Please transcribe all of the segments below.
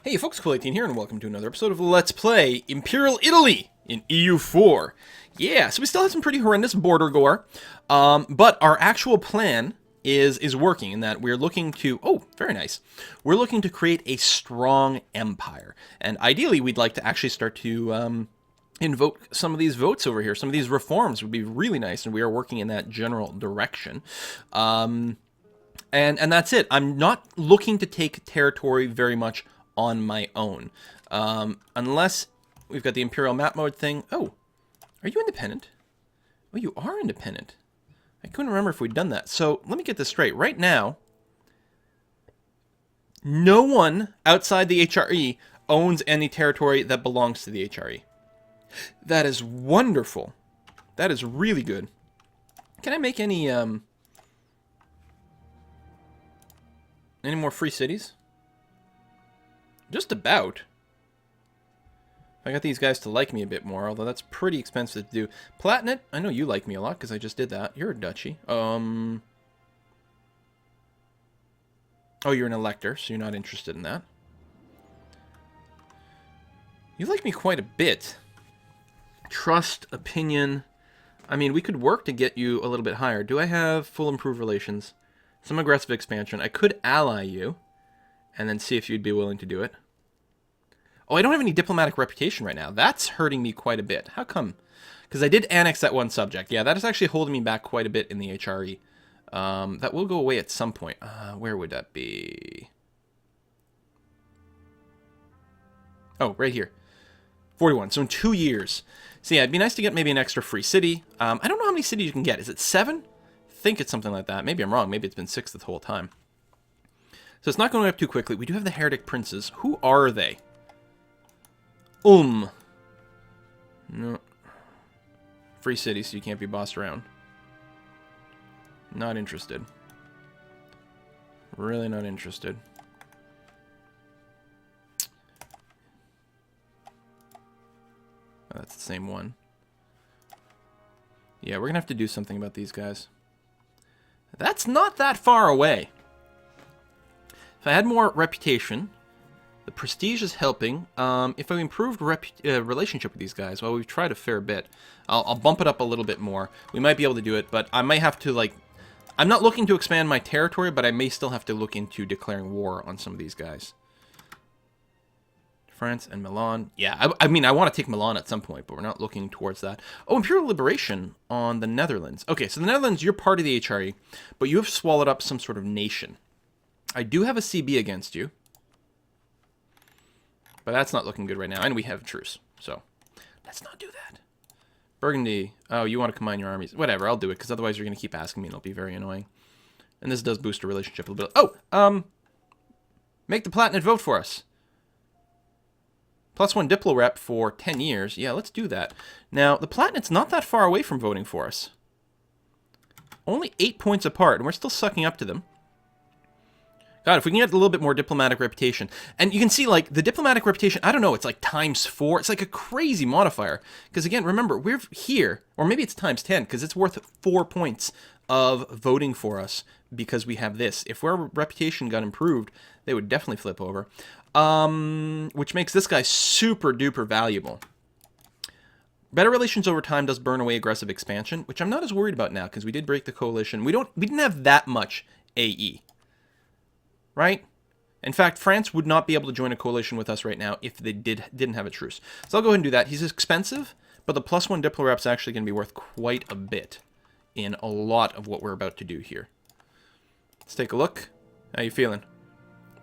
Hey folks, Cool18 here, and welcome to another episode of Let's Play Imperial Italy in EU4. Yeah, so we still have some pretty horrendous border gore, but our actual plan is working in that we're looking to, oh, very nice, we're looking to create a strong empire, and ideally we'd like to actually start to invoke some of these votes over here. Some of these reforms would be really nice, and we are working in that general direction. And that's it. I'm not looking to take territory very much on my own. Unless we've got the Imperial map mode thing. Oh, are you independent? Oh, you are independent. I couldn't remember if we'd done that. So let me get this straight. Right now, no one outside the HRE owns any territory that belongs to the HRE. That is wonderful. That is really good. Can I make any more free cities? Just about. I got these guys to like me a bit more, although that's pretty expensive to do. Platinate, I know you like me a lot because I just did that. You're a duchy. Oh, you're an elector, so you're not interested in that. You like me quite a bit. Trust, opinion. I mean, we could work to get you a little bit higher. Do I have full improved relations? Some aggressive expansion. I could ally you and then see if you'd be willing to do it. Oh, I don't have any diplomatic reputation right now. That's hurting me quite a bit. How come? Because I did annex that one subject. Yeah, that is actually holding me back quite a bit in the HRE. That will go away at some point. Where would that be? Oh, right here. 41. So in 2 years. So yeah, it'd be nice to get maybe an extra free city. I don't know how many cities you can get. Is it 7? I think it's something like that. Maybe I'm wrong. Maybe it's been 6 the whole time. So it's not going up too quickly. We do have the heretic princes. Who are they? No. Free city, so you can't be bossed around. Not interested. Really not interested. Oh, that's the same one. Yeah, we're gonna have to do something about these guys. That's not that far away. If I had more reputation, the prestige is helping. If I improved relationship with these guys, well, we've tried a fair bit. I'll bump it up a little bit more. We might be able to do it, but I might have to, like... I'm not looking to expand my territory, but I may still have to look into declaring war on some of these guys. France and Milan. Yeah, I mean, I want to take Milan at some point, but we're not looking towards that. Oh, Imperial Liberation on the Netherlands. Okay, so the Netherlands, you're part of the HRE, but you have swallowed up some sort of nation. I do have a CB against you. But that's not looking good right now, and we have a truce, so let's not do that. Burgundy, oh, you want to combine your armies. Whatever, I'll do it, because otherwise you're going to keep asking me, and it'll be very annoying. And this does boost a relationship a little bit. Oh, make the Platinate vote for us. +1 Diplo rep for 10 years. Yeah, let's do that. Now, the Platinate's not that far away from voting for us. Only 8 points apart, and we're still sucking up to them. God, if we can get a little bit more diplomatic reputation. And you can see, like, the diplomatic reputation, I don't know, it's like ×4. It's like a crazy modifier. Because, again, remember, we're here, or maybe it's ×10, because it's worth 4 points of voting for us because we have this. If our reputation got improved, they would definitely flip over. Which makes this guy super duper valuable. Better relations over time does burn away aggressive expansion, which I'm not as worried about now, because we did break the coalition. We didn't have that much AE. Right? In fact, France would not be able to join a coalition with us right now if they didn't have a truce. So I'll go ahead and do that. He's expensive, but the +1 Diplo rep's actually going to be worth quite a bit in a lot of what we're about to do here. Let's take a look. How you feeling?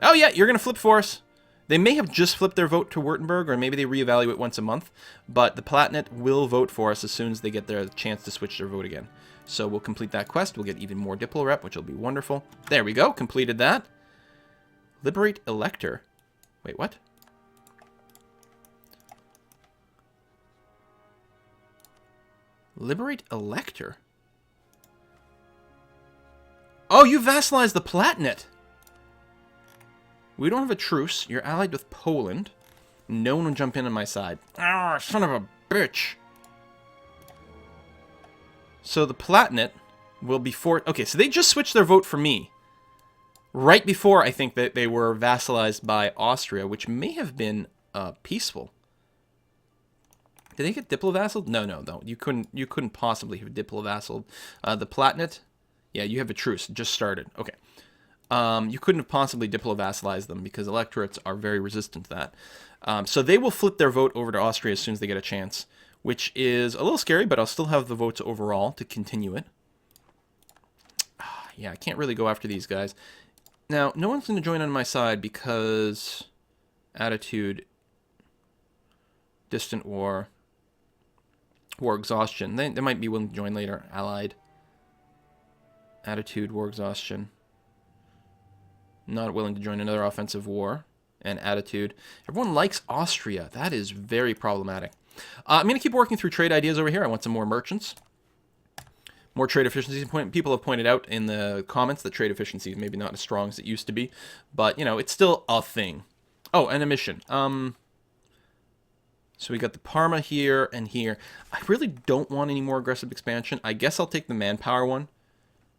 Oh yeah, you're going to flip for us. They may have just flipped their vote to Württemberg, or maybe they reevaluate once a month, but the Platinate will vote for us as soon as they get their chance to switch their vote again. So we'll complete that quest. We'll get even more Diplo rep, which will be wonderful. There we go. Completed that. Liberate Elector. Wait, what? Liberate Elector? Oh, you vassalized the Platinate! We don't have a truce. You're allied with Poland. No one will jump in on my side. Ah, son of a bitch! So the Platinate will be for... Okay, so they just switched their vote for me. right before I think that they were vassalized by Austria, which may have been peaceful. Did they get diplo-vassaled? No, no, no. You couldn't possibly have diplo-vassaled. The Palatinate, yeah, you have a truce. It just started. Okay. You couldn't have possibly diplo-vassalized them because electorates are very resistant to that. So they will flip their vote over to Austria as soon as they get a chance, which is a little scary, but I'll still have the votes overall to continue it. Yeah, I can't really go after these guys. Now, no one's going to join on my side because attitude, distant war, war exhaustion. They might be willing to join later. Allied, attitude, war exhaustion. Not willing to join another offensive war. And attitude. Everyone likes Austria. That is very problematic. I'm going to keep working through trade ideas over here. I want some more merchants. More trade efficiency. People have pointed out in the comments that trade efficiency is maybe not as strong as it used to be. But, you know, it's still a thing. Oh, and a mission. So we got the Parma here and here. I really don't want any more aggressive expansion. I guess I'll take the manpower one.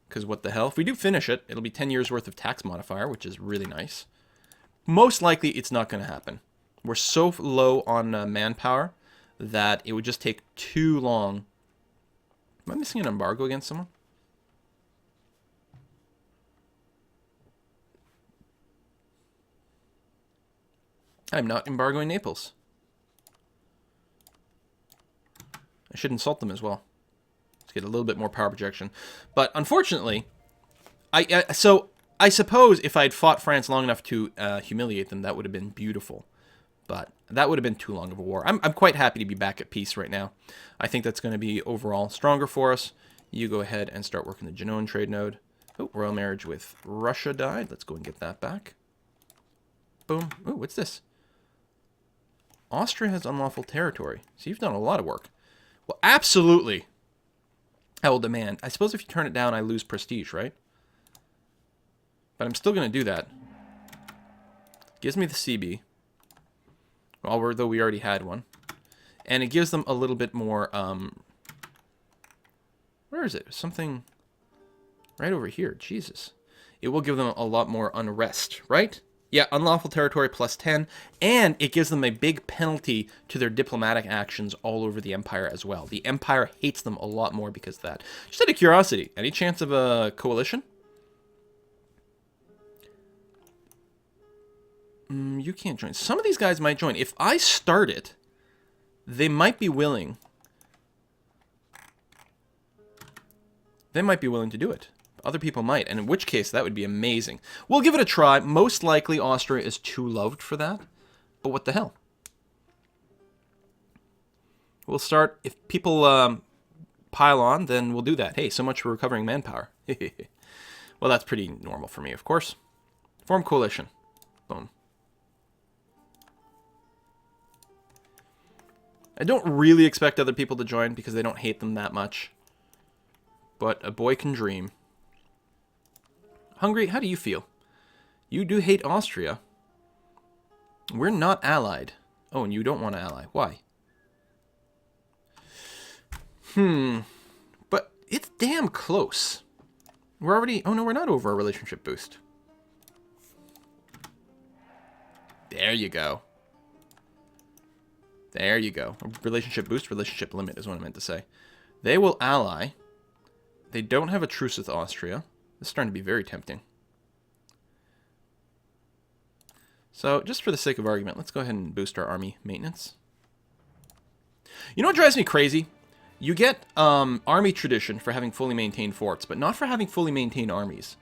Because what the hell? If we do finish it, it'll be 10 years worth of tax modifier, which is really nice. Most likely, it's not going to happen. We're so low on manpower that it would just take too long. Am I missing an embargo against someone? I'm not embargoing Naples. I should insult them as well. Let's get a little bit more power projection. But unfortunately, I suppose if I'd fought France long enough to humiliate them, that would have been beautiful. But that would have been too long of a war. I'm quite happy to be back at peace right now. I think that's going to be overall stronger for us. You go ahead and start working the Genoan trade node. Oh, royal marriage with Russia died. Let's go and get that back. Boom. Oh, what's this? Austria has unlawful territory. So you've done a lot of work. Well, absolutely. I will demand. I suppose if you turn it down, I lose prestige, right? But I'm still going to do that. Gives me the CB. Although we already had one. And it gives them a little bit more, where is it? Something right over here. Jesus. It will give them a lot more unrest, right? Yeah, unlawful territory plus 10. And it gives them a big penalty to their diplomatic actions all over the Empire as well. The Empire hates them a lot more because of that. Just out of curiosity, any chance of a coalition? You can't join. Some of these guys might join. If I start it, they might be willing. They might be willing to do it. Other people might, and in which case, that would be amazing. We'll give it a try. Most likely, Austria is too loved for that. But what the hell? We'll start. If people pile on, then we'll do that. Hey, so much for recovering manpower. Well, that's pretty normal for me, of course. Form coalition. Boom. I don't really expect other people to join because they don't hate them that much. But a boy can dream. Hungary, how do you feel? You do hate Austria. We're not allied. Oh, and you don't want to ally. Why? But it's damn close. We're already... Oh, no, we're not over a relationship boost. There you go. There you go. Relationship boost, relationship limit is what I meant to say. They will ally. They don't have a truce with Austria. This is starting to be very tempting. So, just for the sake of argument, let's go ahead and boost our army maintenance. You know what drives me crazy? You get army tradition for having fully maintained forts, but not for having fully maintained armies.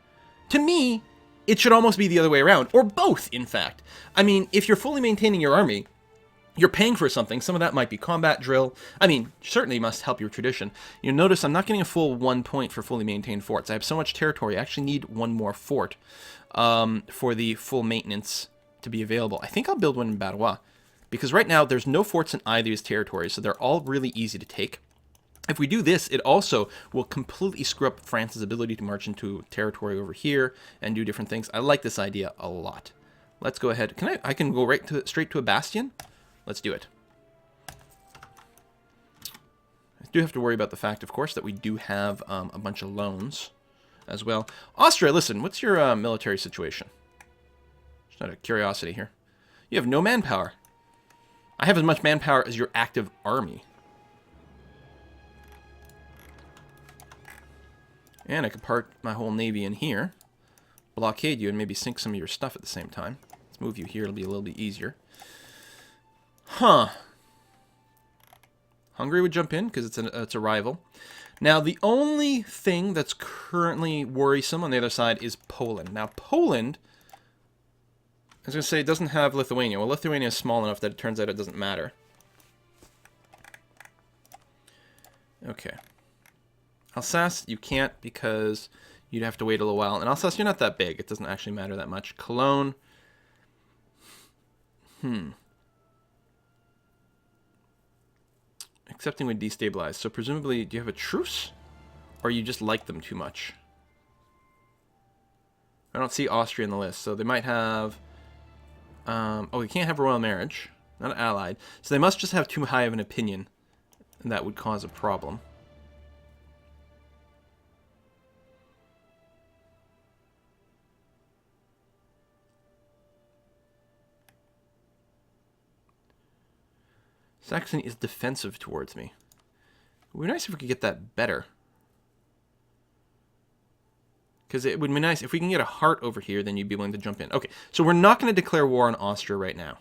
To me, it should almost be the other way around, or both, in fact. I mean, if you're fully maintaining your army, you're paying for something. Some of that might be combat drill. I mean, certainly must help your tradition. You'll notice I'm not getting a full 1 point for fully maintained forts. I have so much territory, I actually need one more fort for the full maintenance to be available. I think I'll build one in Barrois, because right now there's no forts in either of these territories, so they're all really easy to take. If we do this, it also will completely screw up France's ability to march into territory over here and do different things. I like this idea a lot. Let's go ahead. I can go straight to a bastion? Let's do it. I do have to worry about the fact, of course, that we do have a bunch of loans. as well. Austria, listen, what's your military situation? Just out of curiosity here. You have no manpower. I have as much manpower as your active army. And I could park my whole navy in here, blockade you, and maybe sink some of your stuff at the same time. Let's move you here. It'll be a little bit easier. Huh. Hungary would jump in because it's a rival. Now, the only thing that's currently worrisome on the other side is Poland. Now, Poland, I was going to say, it doesn't have Lithuania. Well, Lithuania is small enough that it turns out it doesn't matter. Okay. Alsace, you can't because you'd have to wait a little while. And Alsace, you're not that big. It doesn't actually matter that much. Cologne. Accepting would destabilize. So presumably, do you have a truce? Or you just like them too much? I don't see Austria in the list. So they might have... oh, you can't have a royal marriage. Not allied. So they must just have too high of an opinion. And that would cause a problem. Saxony is defensive towards me. It would be nice if we could get that better. Because it would be nice if we can get a heart over here, then you'd be willing to jump in. Okay, so we're not going to declare war on Austria right now.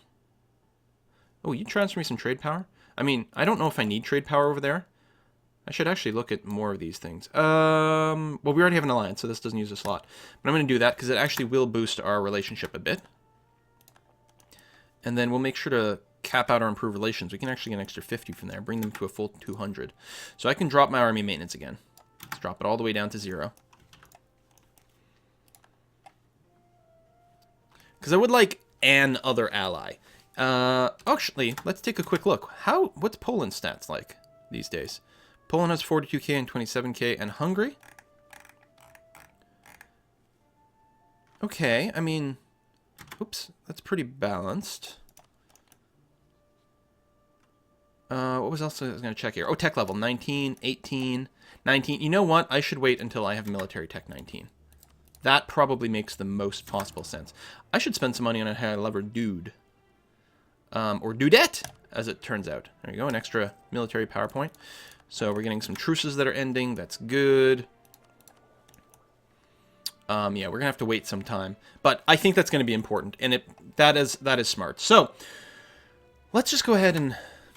Oh, you transfer me some trade power? I mean, I don't know if I need trade power over there. I should actually look at more of these things. Well, we already have an alliance, so this doesn't use a slot. But I'm going to do that because it actually will boost our relationship a bit. And then we'll make sure to cap out or improve relations. We can actually get an extra 50 from there, bring them to a full 200. So I can drop my army maintenance again. Let's drop it all the way down to 0. Because I would like an other ally. Actually, let's take a quick look. What's Poland's stats like these days? Poland has 42k and 27k, and Hungary? Okay, I mean, oops, that's pretty balanced. What was else I was going to check here? Oh, tech level, 19, 18, 19. You know what? I should wait until I have military tech 19. That probably makes the most possible sense. I should spend some money on a high level dude. Or dudette, as it turns out. There you go, an extra military PowerPoint. So we're getting some truces that are ending. That's good. Yeah, we're going to have to wait some time. But I think that's going to be important. And that is smart. So let's just go ahead and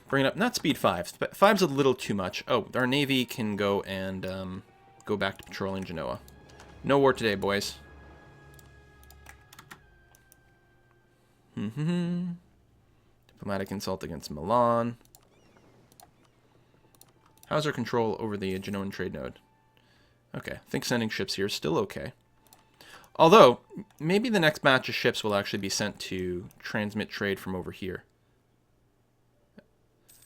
bring it up. Not speed 5. 5's a little too much. Oh, our navy can go and go back to patrolling Genoa. No war today, boys. Diplomatic insult against Milan. How's our control over the Genoan trade node? Okay, I think sending ships here is still okay. Although, maybe the next batch of ships will actually be sent to transmit trade from over here.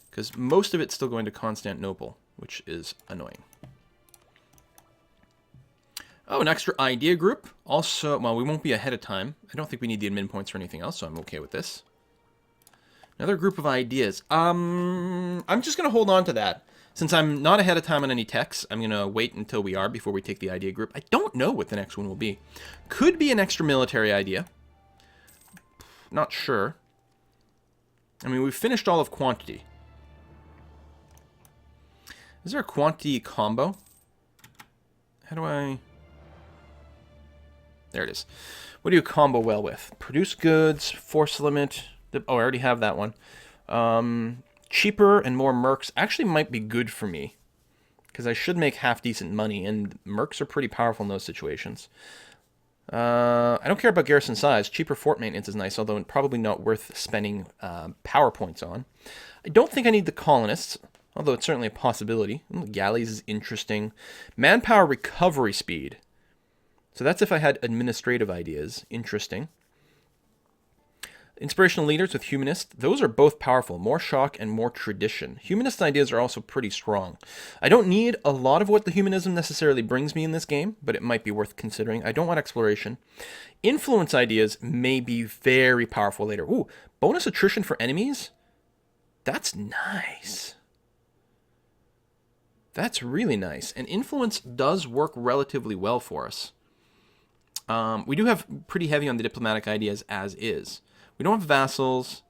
Because most of it's still going to Constantinople, which is annoying. Oh, an extra idea group. Also, well, we won't be ahead of time. I don't think we need the admin points or anything else, so I'm okay with this. Another group of ideas. I'm just going to hold on to that. Since I'm not ahead of time on any techs, I'm going to wait until we are before we take the idea group. I don't know what the next one will be. Could be an extra military idea. Not sure. I mean, we've finished all of quantity. Is there a quantity combo? How do I... There it is. What do you combo well with? Produce goods, force limit. Oh, I already have that one. Cheaper and more mercs actually might be good for me. Because I should make half-decent money, and mercs are pretty powerful in those situations. I don't care about garrison size. Cheaper fort maintenance is nice, although probably not worth spending power points on. I don't think I need the colonists, although it's certainly a possibility. Galleys is interesting. Manpower recovery speed. So that's if I had administrative ideas. Interesting. Inspirational leaders with humanist. Those are both powerful. More shock and more tradition. Humanist ideas are also pretty strong. I don't need a lot of what the humanism necessarily brings me in this game, but it might be worth considering. I don't want exploration. Influence ideas may be very powerful later. Ooh, bonus attrition for enemies? That's nice. That's really nice. And influence does work relatively well for us. We do have pretty heavy on the diplomatic ideas as is. We don't have vassals,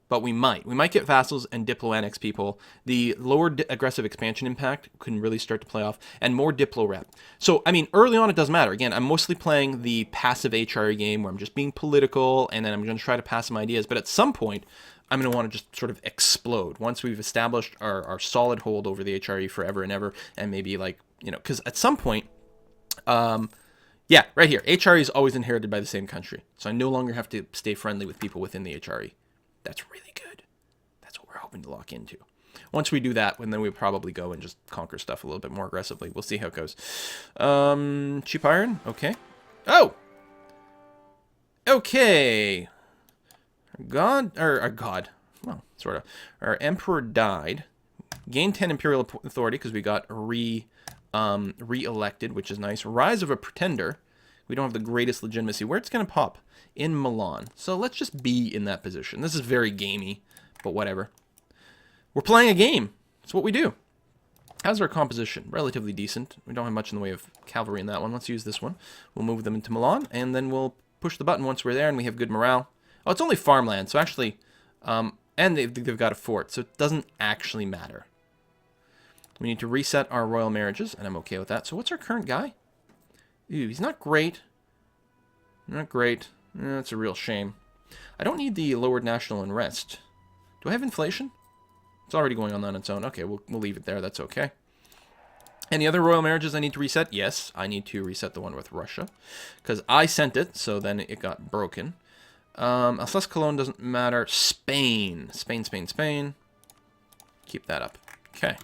but we might. We might get vassals and diplo-annex people. The lower aggressive expansion impact can really start to play off, and more diplo rep. So, I mean, early on it doesn't matter. Again, I'm mostly playing the passive HRE game where I'm just being political, and then I'm going to try to pass some ideas. But at some point, I'm going to want to just sort of explode once we've established our solid hold over the HRE forever and ever, and maybe like, you know, because at some point, yeah, right here, HRE is always inherited by the same country. So I no longer have to stay friendly with people within the HRE. That's really good. That's what we're hoping to lock into. Once we do that, then we'll probably go and just conquer stuff a little bit more aggressively. We'll see how it goes. Cheap iron, okay. Oh! Okay. Our god, well, sort of. Our emperor died. Gained 10 imperial authority because we got re-elected, which is nice. Rise of a pretender. We don't have the greatest legitimacy. Where it's going to pop? In Milan. So let's just be in that position. This is very gamey, but whatever. We're playing a game. That's what we do. How's our composition? Relatively decent. We don't have much in the way of cavalry in that one. Let's use this one. We'll move them into Milan, and then we'll push the button once we're there, and we have good morale. Oh, it's only farmland, so actually, and they've got a fort, so it doesn't actually matter. We need to reset our royal marriages, and I'm okay with that. So what's our current guy? Ooh, he's not great. Not great. That's a real shame. I don't need the lowered national unrest. Do I have inflation? It's already going on its own. Okay, we'll leave it there. That's okay. Any other royal marriages I need to reset? Yes, I need to reset the one with Russia. Because I sent it, so then it got broken. Alsace Cologne doesn't matter. Spain. Spain. Keep that up. Okay.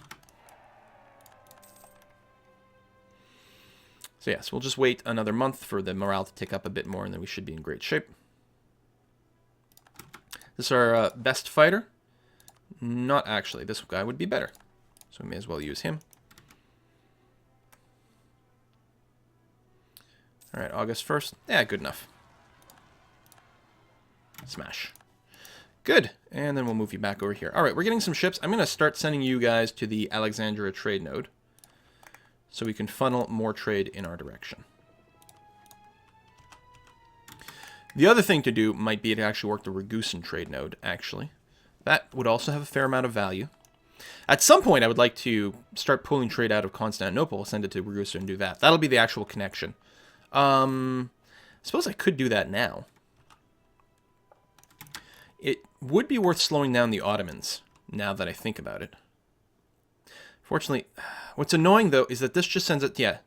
So yes, we'll just wait another month for the morale to tick up a bit more, and then we should be in great shape. This is our best fighter. Not actually. This guy would be better. So we may as well use him. Alright, August 1st. Yeah, good enough. Smash. Good. And then we'll move you back over here. Alright, we're getting some ships. I'm going to start sending you guys to the Alexandria trade node, so we can funnel more trade in our direction. The other thing to do might be to actually work the Ragusan trade node, actually. That would also have a fair amount of value. At some point, I would like to start pulling trade out of Constantinople, send it to Ragusa, and do that. That'll be the actual connection. I suppose I could do that now. It would be worth slowing down the Ottomans, now that I think about it. Fortunately, what's annoying, though, is that this just sends it, yeah.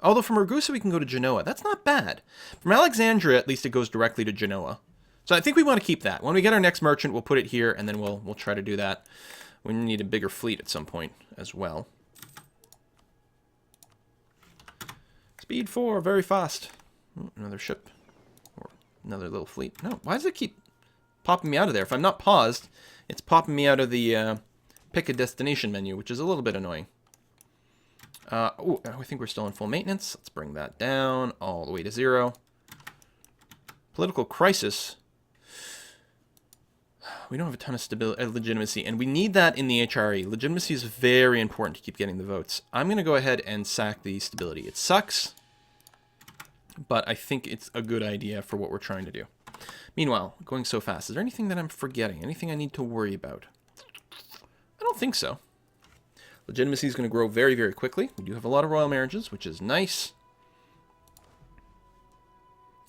Although from Ragusa we can go to Genoa. That's not bad. From Alexandria, at least it goes directly to Genoa. So I think we want to keep that. When we get our next merchant, we'll put it here, and then we'll try to do that. We need a bigger fleet at some point as well. Speed 4, very fast. Oh, another ship. Or another little fleet. No, why does it keep popping me out of there? If I'm not paused, it's popping me out of the pick a destination menu, which is a little bit annoying. Oh, I think we're still in full maintenance. Let's bring that down all the way to 0. Political crisis. We don't have a ton of stability, legitimacy, and we need that in the HRE. Legitimacy is very important to keep getting the votes. I'm going to go ahead and sack the stability. It sucks, but I think it's a good idea for what we're trying to do. Meanwhile, going so fast, is there anything that I'm forgetting? Anything I need to worry about? I don't think so. Legitimacy is going to grow very, very quickly. We do have a lot of royal marriages, which is nice.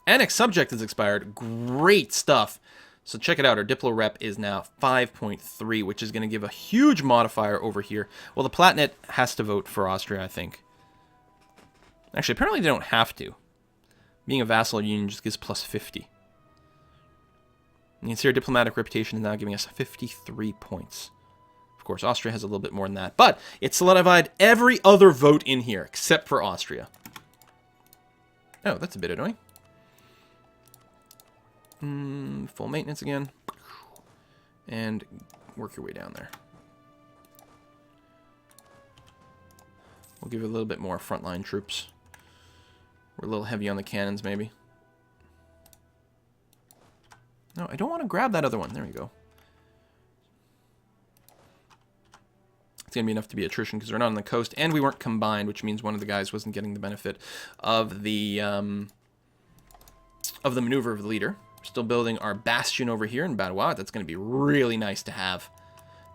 Annex subject has expired. Great stuff. So check it out. Our Diplo rep is now 5.3, which is going to give a huge modifier over here. Well, the Palatinate has to vote for Austria, I think. Actually, apparently they don't have to. Being a vassal union just gives plus 50. You can see our diplomatic reputation is now giving us 53 points. Of course, Austria has a little bit more than that. But it solidified every other vote in here, except for Austria. Oh, that's a bit annoying. Full maintenance again. And work your way down there. We'll give it a little bit more frontline troops. We're a little heavy on the cannons, maybe. No, I don't want to grab that other one. There we go. It's It's going to be enough to be attrition because we're not on the coast, and we weren't combined, which means one of the guys wasn't getting the benefit of the maneuver of the leader. We're still building our bastion over here in Badawa. That's going to be really nice to have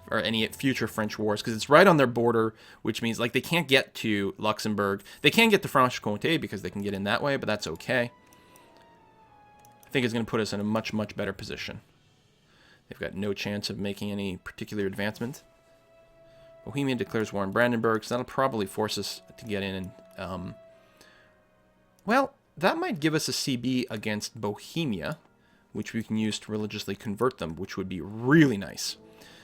for any future French wars, because it's right on their border, which means like they can't get to Luxembourg. They can get to Franche-Comté because they can get in that way, but that's okay. I think it's going to put us in a much, much better position. They've got no chance of making any particular advancement. Bohemia declares war on Brandenburg, so that'll probably force us to get in and... well, that might give us a CB against Bohemia, which we can use to religiously convert them, which would be really nice.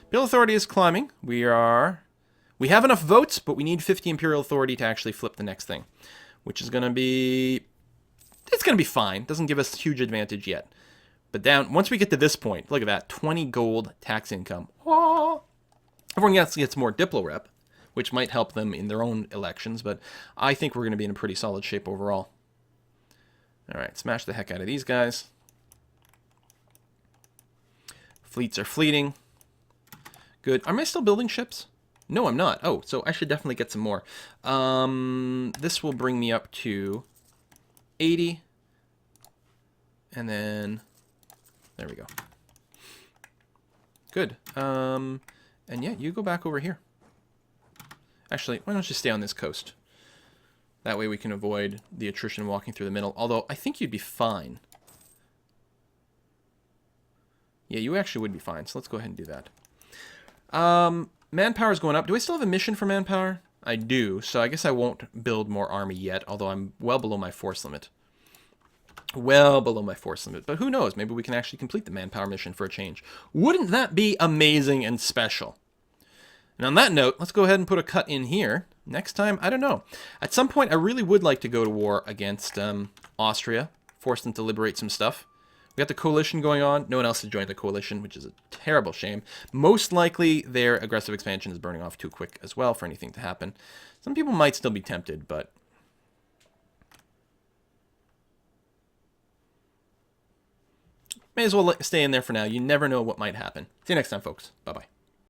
Imperial authority is climbing. We have enough votes, but we need 50 Imperial authority to actually flip the next thing, which is going to be... it's going to be fine. Doesn't give us huge advantage yet. But once we get to this point, look at that, 20 gold tax income. Oh. Everyone else gets more Diplo rep, which might help them in their own elections, but I think we're going to be in a pretty solid shape overall. All right, smash the heck out of these guys. Fleets are fleeting. Good. Am I still building ships? No, I'm not. Oh, so I should definitely get some more. This will bring me up to 80. And then, there we go. Good. And yeah, you go back over here. Actually, why don't you stay on this coast? That way we can avoid the attrition walking through the middle. Although, I think you'd be fine. Yeah, you actually would be fine. So let's go ahead and do that. Manpower is going up. Do I still have a mission for manpower? I do. So I guess I won't build more army yet. Although I'm well below my force limit. Well below my force limit. But who knows? Maybe we can actually complete the manpower mission for a change. Wouldn't that be amazing and special? And on that note, let's go ahead and put a cut in here. Next time, I don't know. At some point, I really would like to go to war against Austria. Force them to liberate some stuff. We got the coalition going on. No one else has joined the coalition, which is a terrible shame. Most likely, their aggressive expansion is burning off too quick as well for anything to happen. Some people might still be tempted, but... may as well stay in there for now. You never know what might happen. See you next time, folks. Bye-bye.